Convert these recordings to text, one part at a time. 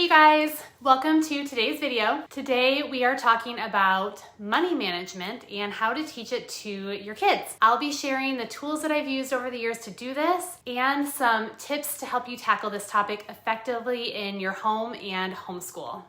Hey guys, welcome to today's video. Today we are talking about money management and how to teach it to your kids. I'll be sharing the tools that I've used over the years to do this and some tips to help you tackle this topic effectively in your home and homeschool.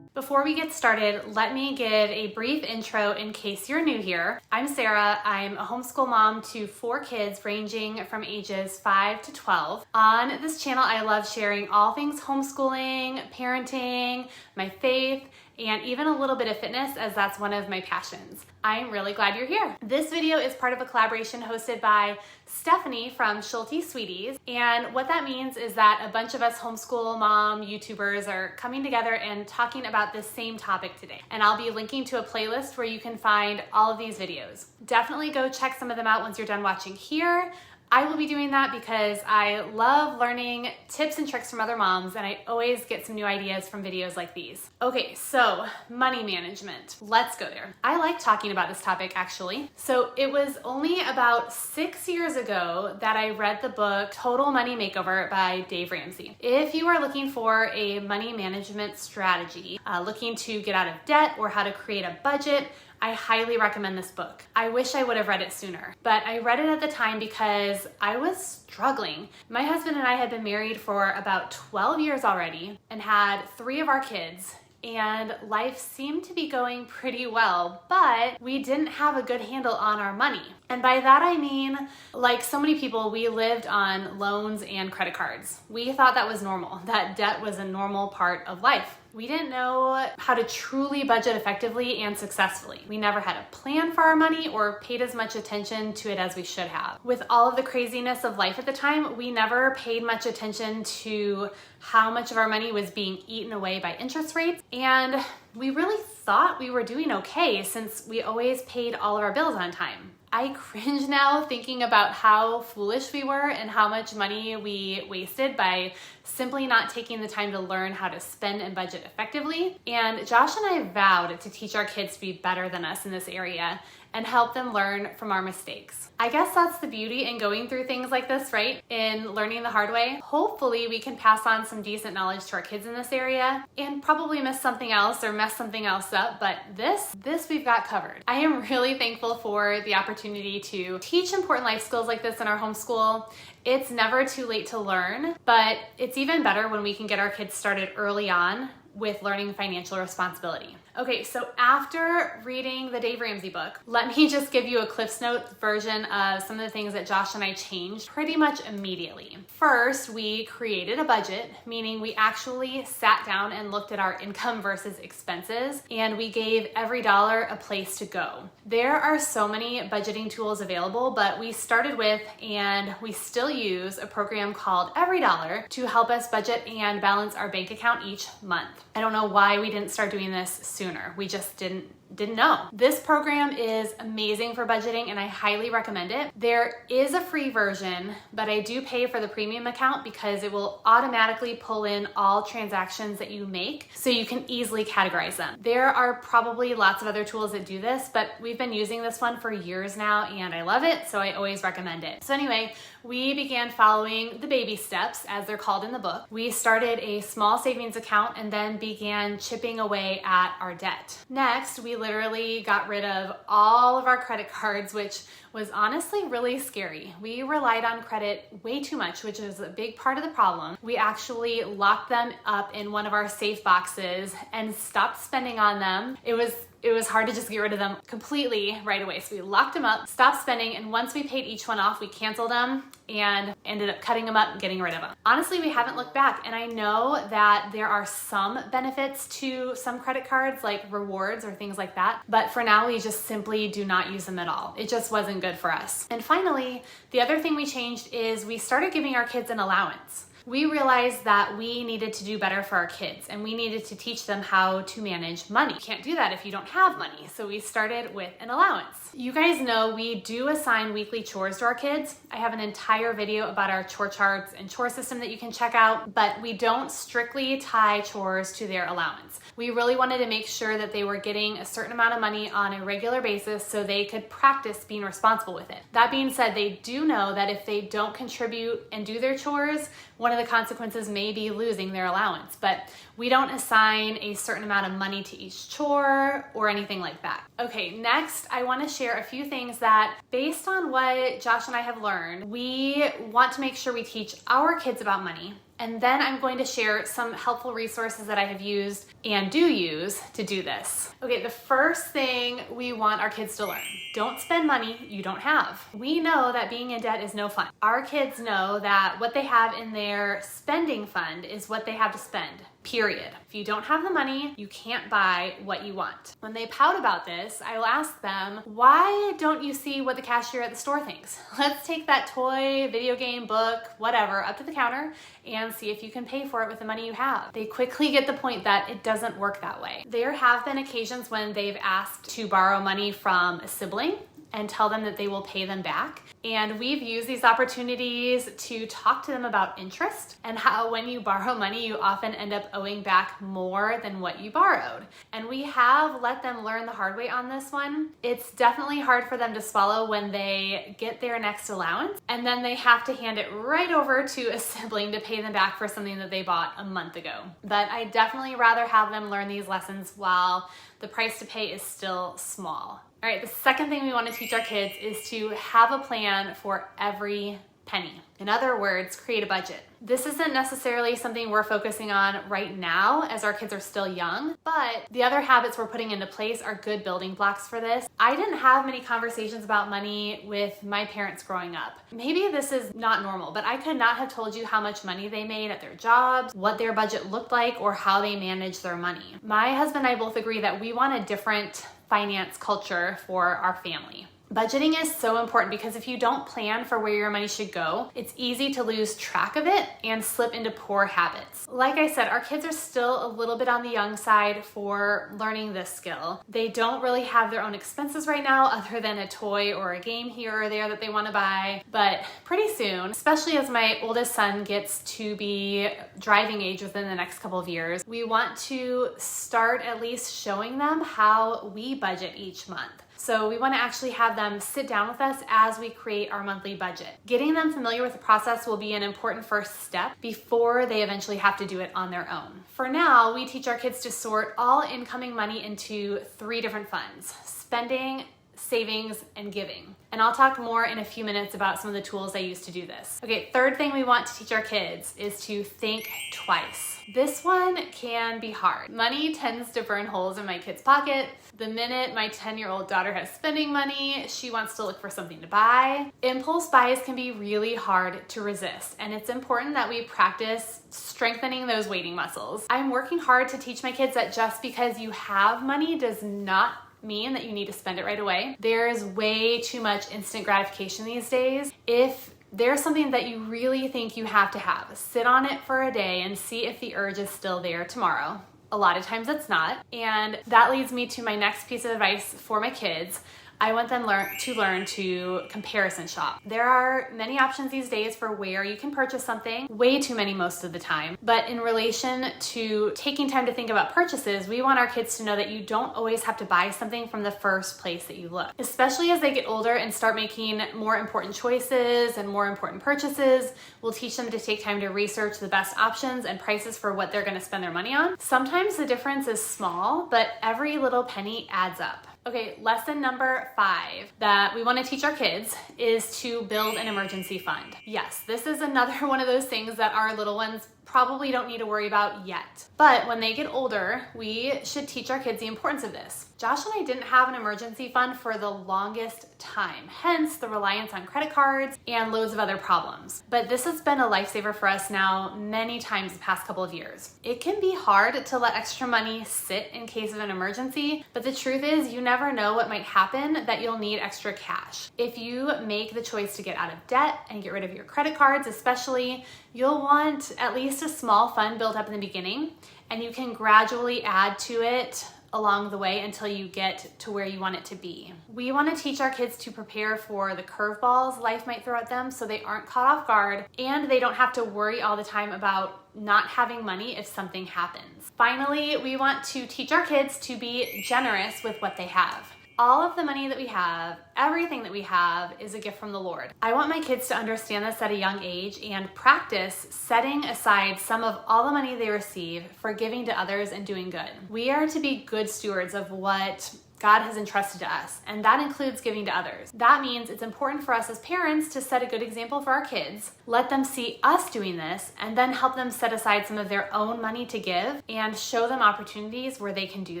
Before we get started, let me give a brief intro in case you're new here. I'm Sara. I'm a homeschool mom to 4 kids ranging from ages 5 to 12. On this channel, I love sharing all things homeschooling, parenting, my faith, and even a little bit of fitness, as that's one of my passions. I'm really glad you're here. This video is part of a collaboration hosted by Stephanie from Schulte Sweeties, and what that means is that a bunch of us homeschool mom YouTubers are coming together and talking about this same topic today. And I'll be linking to a playlist where you can find all of these videos. Definitely go check some of them out once you're done watching here. I will be doing that because I love learning tips and tricks from other moms, and I always get some new ideas from videos like these. Okay, so money management. Let's go there. I like talking about this topic actually. So it was only about 6 years ago that I read the book Total Money Makeover by Dave Ramsey. If you are looking for a money management strategy, looking to get out of debt or how to create a budget, I highly recommend this book. I wish I would have read it sooner, but I read it at the time because I was struggling. My husband and I had been married for about 12 years already and had 3 of our kids, and life seemed to be going pretty well, but we didn't have a good handle on our money. And by that I mean, like so many people, we lived on loans and credit cards. We thought that was normal, that debt was a normal part of life. We didn't know how to truly budget effectively and successfully. We never had a plan for our money or paid as much attention to it as we should have. With all of the craziness of life at the time, we never paid much attention to how much of our money was being eaten away by interest rates. And we really thought we were doing okay since we always paid all of our bills on time. I cringe now thinking about how foolish we were and how much money we wasted by simply not taking the time to learn how to spend and budget effectively. And Josh and I vowed to teach our kids to be better than us in this area and help them learn from our mistakes. I guess that's the beauty in going through things like this, right? In learning the hard way. Hopefully we can pass on some decent knowledge to our kids in this area and probably miss something else or mess something else up, but this we've got covered. I am really thankful for the opportunity to teach important life skills like this in our homeschool. It's never too late to learn, but it's even better when we can get our kids started early on with learning financial responsibility. Okay, so after reading the Dave Ramsey book, let me just give you a Cliff's Notes version of some of the things that Josh and I changed pretty much immediately. First, we created a budget, meaning we actually sat down and looked at our income versus expenses, and we gave every dollar a place to go. There are so many budgeting tools available, but we started with, and we still use, a program called Every Dollar to help us budget and balance our bank account each month. I don't know why we didn't start doing this sooner. We just didn't know. This program is amazing for budgeting and I highly recommend it. There is a free version, but I do pay for the premium account because it will automatically pull in all transactions that you make so you can easily categorize them. There are probably lots of other tools that do this, but we've been using this one for years now and I love it, so I always recommend it. So anyway, we began following the baby steps, as they're called in the book. We started a small savings account and then began chipping away at our debt. Next, we literally got rid of all of our credit cards, which was honestly really scary. We relied on credit way too much, which is a big part of the problem. We actually locked them up in one of our safe boxes and stopped spending on them. It was hard to just get rid of them completely right away. So we locked them up, stopped spending, and once we paid each one off, we canceled them and ended up cutting them up and getting rid of them. Honestly, we haven't looked back, and I know that there are some benefits to some credit cards, like rewards or things like that, but for now, we just simply do not use them at all. It just wasn't good for us. And finally, the other thing we changed is we started giving our kids an allowance. we realized that we needed to do better for our kids and we needed to teach them how to manage money. You can't do that if you don't have money. So we started with an allowance. You guys know we do assign weekly chores to our kids. I have an entire video about our chore charts and chore system that you can check out, but we don't strictly tie chores to their allowance. We really wanted to make sure that they were getting a certain amount of money on a regular basis so they could practice being responsible with it. That being said, they do know that if they don't contribute and do their chores, one of the consequences may be losing their allowance, but we don't assign a certain amount of money to each chore or anything like that. Okay, next I want to share a few things that, based on what Josh and I have learned, we want to make sure we teach our kids about money. And then I'm going to share some helpful resources that I have used and do use to do this. Okay, the first thing we want our kids to learn: don't spend money you don't have. We know that being in debt is no fun. Our kids know that what they have in their spending fund is what they have to spend. Period. If you don't have the money, you can't buy what you want. When they pout about this, I will ask them, why don't you see what the cashier at the store thinks? Let's take that toy, video game, book, whatever, up to the counter and see if you can pay for it with the money you have. They quickly get the point that it doesn't work that way. There have been occasions when they've asked to borrow money from a sibling and tell them that they will pay them back. And we've used these opportunities to talk to them about interest and how when you borrow money, you often end up owing back more than what you borrowed. And we have let them learn the hard way on this one. It's definitely hard for them to swallow when they get their next allowance and then they have to hand it right over to a sibling to pay them back for something that they bought a month ago. But I definitely rather have them learn these lessons while the price to pay is still small. All right, the second thing we want to teach our kids is to have a plan for every penny. In other words, create a budget. This isn't necessarily something we're focusing on right now as our kids are still young, but the other habits we're putting into place are good building blocks for this. I didn't have many conversations about money with my parents growing up. Maybe this is not normal, but I could not have told you how much money they made at their jobs, what their budget looked like, or how they managed their money. My husband and I both agree that we want a different finance culture for our family. Budgeting is so important because if you don't plan for where your money should go, it's easy to lose track of it and slip into poor habits. Like I said, our kids are still a little bit on the young side for learning this skill. They don't really have their own expenses right now other than a toy or a game here or there that they want to buy. But pretty soon, especially as my oldest son gets to be driving age within the next couple of years, we want to start at least showing them how we budget each month. So we want to actually have them sit down with us as we create our monthly budget. Getting them familiar with the process will be an important first step before they eventually have to do it on their own. For now, we teach our kids to sort all incoming money into 3 different funds: spending, savings, and giving. And I'll talk more in a few minutes about some of the tools I use to do this. Okay, third thing we want to teach our kids is to think twice. This one can be hard. Money tends to burn holes in my kids' pocket. The minute my 10-year-old daughter has spending money, she wants to look for something to buy. Impulse buys can be really hard to resist, and it's important that we practice strengthening those waiting muscles. I'm working hard to teach my kids that just because you have money does not mean that you need to spend it right away. There's way too much instant gratification these days. If there's something that you really think you have to have, sit on it for a day and see if the urge is still there tomorrow. A lot of times it's not. And that leads me to my next piece of advice for my kids. I want them to learn to comparison shop. There are many options these days for where you can purchase something, way too many most of the time. But in relation to taking time to think about purchases, we want our kids to know that you don't always have to buy something from the first place that you look. Especially as they get older and start making more important choices and more important purchases, we'll teach them to take time to research the best options and prices for what they're going to spend their money on. Sometimes the difference is small, but every little penny adds up. Okay, lesson number 5 that we want to teach our kids is to build an emergency fund. Yes, this is another one of those things that our little ones probably don't need to worry about yet. But when they get older, we should teach our kids the importance of this. Josh and I didn't have an emergency fund for the longest time, hence the reliance on credit cards and loads of other problems. But this has been a lifesaver for us now many times the past couple of years. It can be hard to let extra money sit in case of an emergency, but the truth is you never know what might happen that you'll need extra cash. If you make the choice to get out of debt and get rid of your credit cards especially, you'll want at least a small fund built up in the beginning, and you can gradually add to it along the way until you get to where you want it to be. We want to teach our kids to prepare for the curveballs life might throw at them so they aren't caught off guard and they don't have to worry all the time about not having money if something happens. Finally, we want to teach our kids to be generous with what they have. All of the money that we have, everything that we have is a gift from the Lord. I want my kids to understand this at a young age and practice setting aside some of all the money they receive for giving to others and doing good. We are to be good stewards of what God has entrusted to us, and that includes giving to others. That means it's important for us as parents to set a good example for our kids, let them see us doing this, and then help them set aside some of their own money to give and show them opportunities where they can do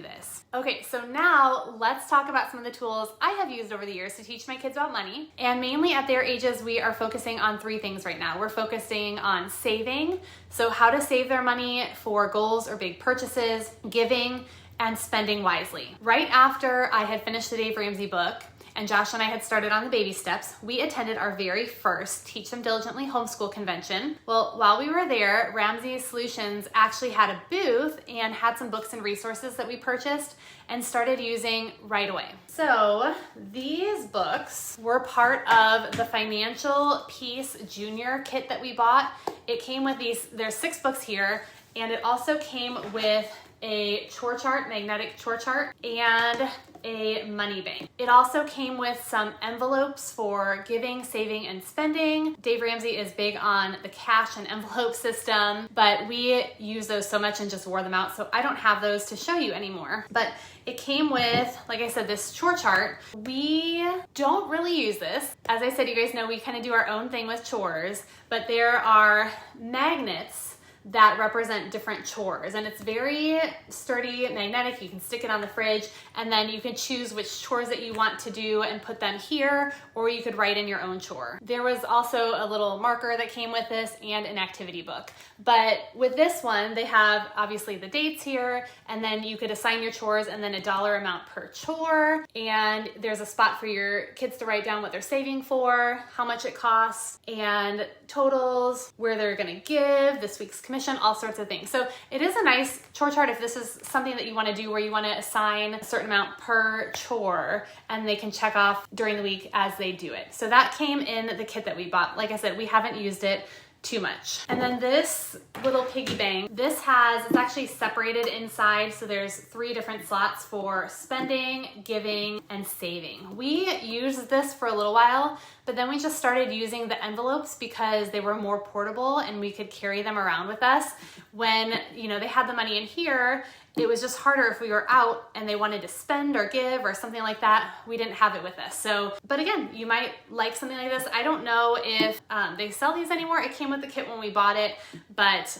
this. Okay, so now let's talk about some of the tools I have used over the years to teach my kids about money. And mainly at their ages, we are focusing on 3 things right now. We're focusing on saving, so how to save their money for goals or big purchases, giving, and spending wisely. Right after I had finished the Dave Ramsey book and Josh and I had started on the baby steps, we attended our very first Teach Them Diligently Homeschool convention. Well, while we were there, Ramsey Solutions actually had a booth and had some books and resources that we purchased and started using right away. So these books were part of the Financial Peace Junior kit that we bought. It came with there's 6 books here, and it also came with a chore chart, magnetic chore chart, and a money bank. It also came with some envelopes for giving, saving, and spending. Dave Ramsey is big on the cash and envelope system, but we use those so much and just wore them out, so I don't have those to show you anymore. But it came with, like I said, this chore chart. We don't really use this. As I said, you guys know we kind of do our own thing with chores, but there are magnets that represent different chores, and it's very sturdy, magnetic. You can stick it on the fridge, and then you can choose which chores that you want to do and put them here, or you could write in your own chore. There was also a little marker that came with this and an activity book. But with this one, they have obviously the dates here, and then you could assign your chores and then a dollar amount per chore, and there's a spot for your kids to write down what they're saving for, how much it costs, and totals, where they're gonna give, this week's commission, all sorts of things. So it is a nice chore chart if this is something that you want to do where you want to assign a certain amount per chore and they can check off during the week as they do it. So that came in the kit that we bought. Like I said, we haven't used it too much. And then this little piggy bank, it's actually separated inside, so there's 3 different slots for spending, giving, and saving. We used this for a little while, but then we just started using the envelopes because they were more portable and we could carry them around with us. When, they had the money in here, it was just harder if we were out and they wanted to spend or give or something like that. We didn't have it with us. So, but again, you might like something like this. I don't know if they sell these anymore. It came with the kit when we bought it, but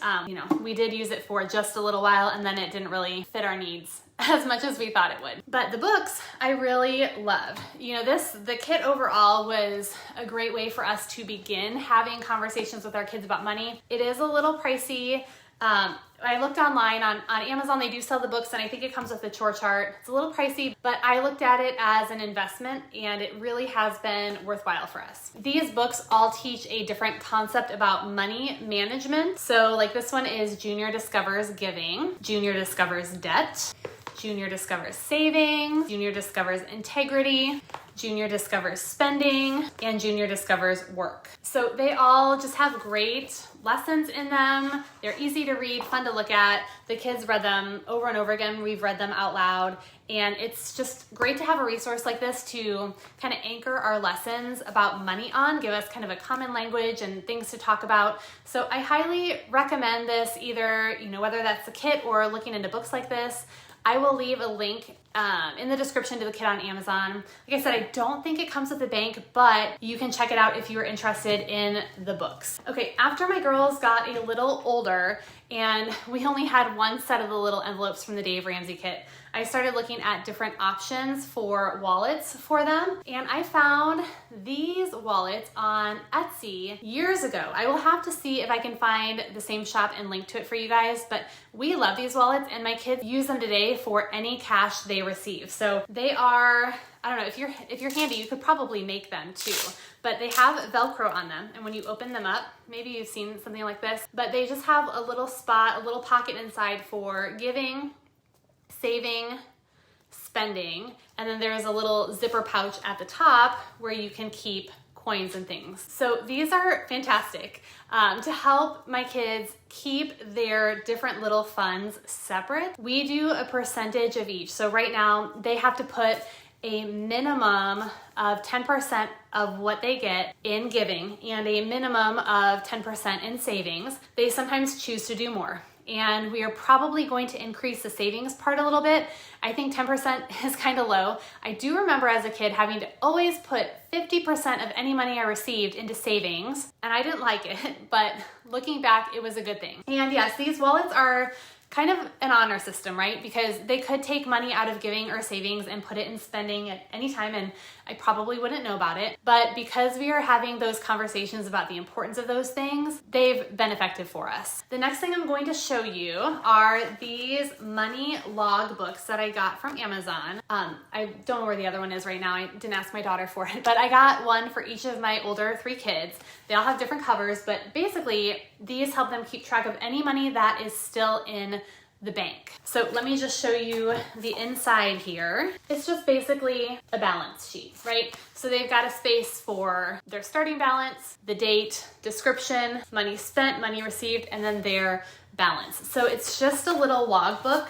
we did use it for just a little while and then it didn't really fit our needs as much as we thought it would. But the books I really love. The kit overall was a great way for us to begin having conversations with our kids about money. It is a little pricey. I looked online on Amazon, they do sell the books, and I think it comes with a chore chart. It's a little pricey, but I looked at it as an investment and it really has been worthwhile for us. These books all teach a different concept about money management. So like this one is Junior Discovers Giving, Junior Discovers Debt, Junior Discovers Savings, Junior Discovers Integrity, Junior Discovers Spending, and Junior Discovers Work. So they all just have great lessons in them. They're easy to read, fun to look at. The kids read them over and over again. We've read them out loud. And it's just great to have a resource like this to kind of anchor our lessons about money on, give us kind of a common language and things to talk about. So I highly recommend this either, whether that's the kit or looking into books like this. I will leave a link in the description to the kit on Amazon. Like I said, I don't think it comes with the bank, but you can check it out if you are interested in the books. Okay, after my girls got a little older and we only had one set of the little envelopes from the Dave Ramsey kit, I started looking at different options for wallets for them, and I found these wallets on Etsy years ago. I will have to see if I can find the same shop and link to it for you guys, but we love these wallets and my kids use them today for any cash they receive. So they are, I don't know, if you're handy, you could probably make them too, but they have Velcro on them, and when you open them up, maybe you've seen something like this, but they just have a little spot, a little pocket inside for giving, saving, spending, and then there's a little zipper pouch at the top where you can keep coins and things. So these are fantastic to help my kids keep their different little funds separate. We do a percentage of each. So right now they have to put a minimum of 10% of what they get in giving and a minimum of 10% in savings. They sometimes choose to do more, and we are probably going to increase the savings part a little bit. I think 10% is kind of low. I do remember as a kid having to always put 50% of any money I received into savings, and I didn't like it, but looking back, it was a good thing. And yes, these wallets are kind of an honor system, right? Because they could take money out of giving or savings and put it in spending at any time, and I probably wouldn't know about it. But because we are having those conversations about the importance of those things, they've been effective for us. The next thing I'm going to show you are these money log books that I got from Amazon. I don't know where the other one is right now. I didn't ask my daughter for it, but I got one for each of my older 3 kids. They all have different covers, but basically these help them keep track of any money that is still in the bank. So let me just show you the inside here. It's just basically a balance sheet, right? So they've got a space for their starting balance, the date, description, money spent, money received, and then their balance. So it's just a little log book.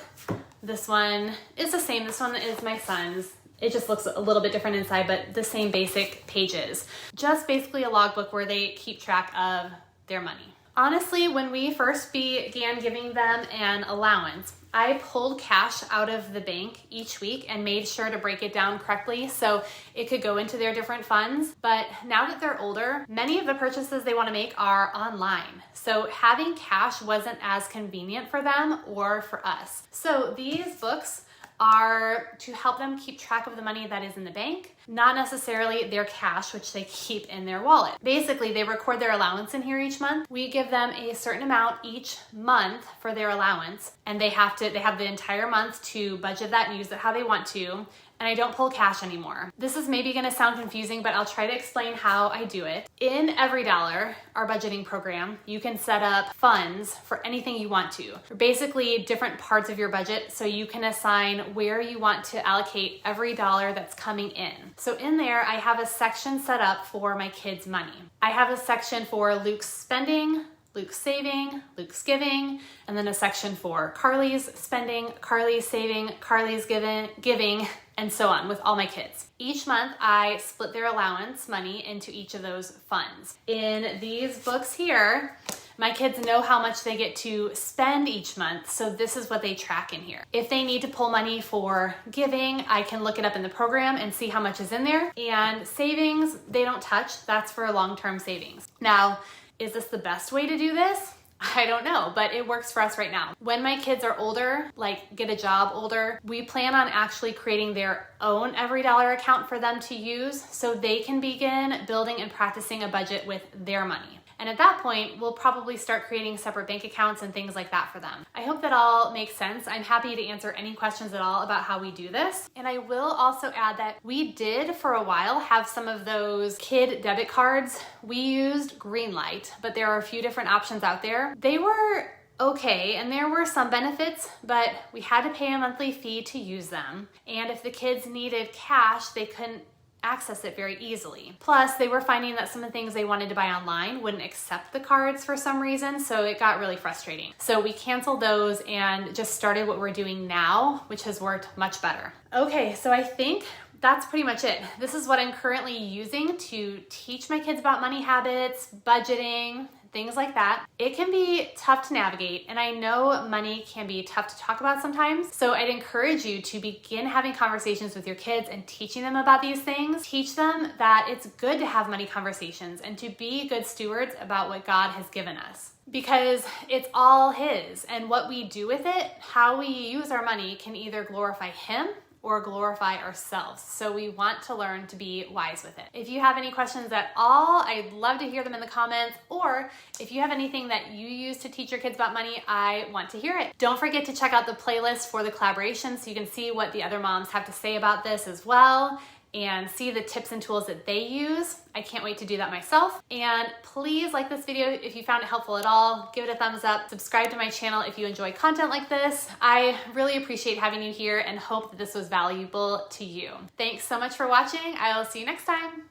This one is the same. This one is my son's. It just looks a little bit different inside, but the same basic pages. Just basically a logbook where they keep track of their money. Honestly, when we first began giving them an allowance, I pulled cash out of the bank each week and made sure to break it down correctly so it could go into their different funds. But now that they're older, many of the purchases they want to make are online. So having cash wasn't as convenient for them or for us. So these books are to help them keep track of the money that is in the bank, not necessarily their cash, which they keep in their wallet. Basically, they record their allowance in here each month. We give them a certain amount each month for their allowance, and they have the entire month to budget that and use it how they want to. And I don't pull cash anymore. This is maybe gonna sound confusing, but I'll try to explain how I do it. In Every Dollar, our budgeting program, you can set up funds for anything you want to. Basically, different parts of your budget, so you can assign where you want to allocate every dollar that's coming in. So in there, I have a section set up for my kids' money. I have a section for Luke's spending, Luke's saving, Luke's giving, and then a section for Carly's spending, Carly's saving, Carly's giving, and so on with all my kids. Each month, I split their allowance money into each of those funds. In these books here, my kids know how much they get to spend each month, so this is what they track in here. If they need to pull money for giving, I can look it up in the program and see how much is in there. And savings, they don't touch. That's for long-term savings. Now, is this the best way to do this? I don't know, but it works for us right now. When my kids are older, like get a job older, we plan on actually creating their own Every Dollar account for them to use so they can begin building and practicing a budget with their money. And at that point, we'll probably start creating separate bank accounts and things like that for them. I hope that all makes sense. I'm happy to answer any questions at all about how we do this. And I will also add that we did for a while have some of those kid debit cards. We used Greenlight, but there are a few different options out there. They were okay, and there were some benefits, but we had to pay a monthly fee to use them. And if the kids needed cash, they couldn't access it very easily. Plus, they were finding that some of the things they wanted to buy online wouldn't accept the cards for some reason, so it got really frustrating. So we canceled those and just started what we're doing now, which has worked much better. Okay, so I think that's pretty much it. This is what I'm currently using to teach my kids about money habits, budgeting, things like that. It can be tough to navigate, and I know money can be tough to talk about sometimes. So I'd encourage you to begin having conversations with your kids and teaching them about these things. Teach them that it's good to have money conversations and to be good stewards about what God has given us, because it's all His, and what we do with it, how we use our money, can either glorify Him or glorify ourselves. So we want to learn to be wise with it. If you have any questions at all, I'd love to hear them in the comments, or if you have anything that you use to teach your kids about money, I want to hear it. Don't forget to check out the playlist for the collaboration so you can see what the other moms have to say about this as well, and see the tips and tools that they use. I can't wait to do that myself. And please like this video if you found it helpful at all. Give it a thumbs up. Subscribe to my channel if you enjoy content like this. I really appreciate having you here and hope that this was valuable to you. Thanks so much for watching. I'll see you next time.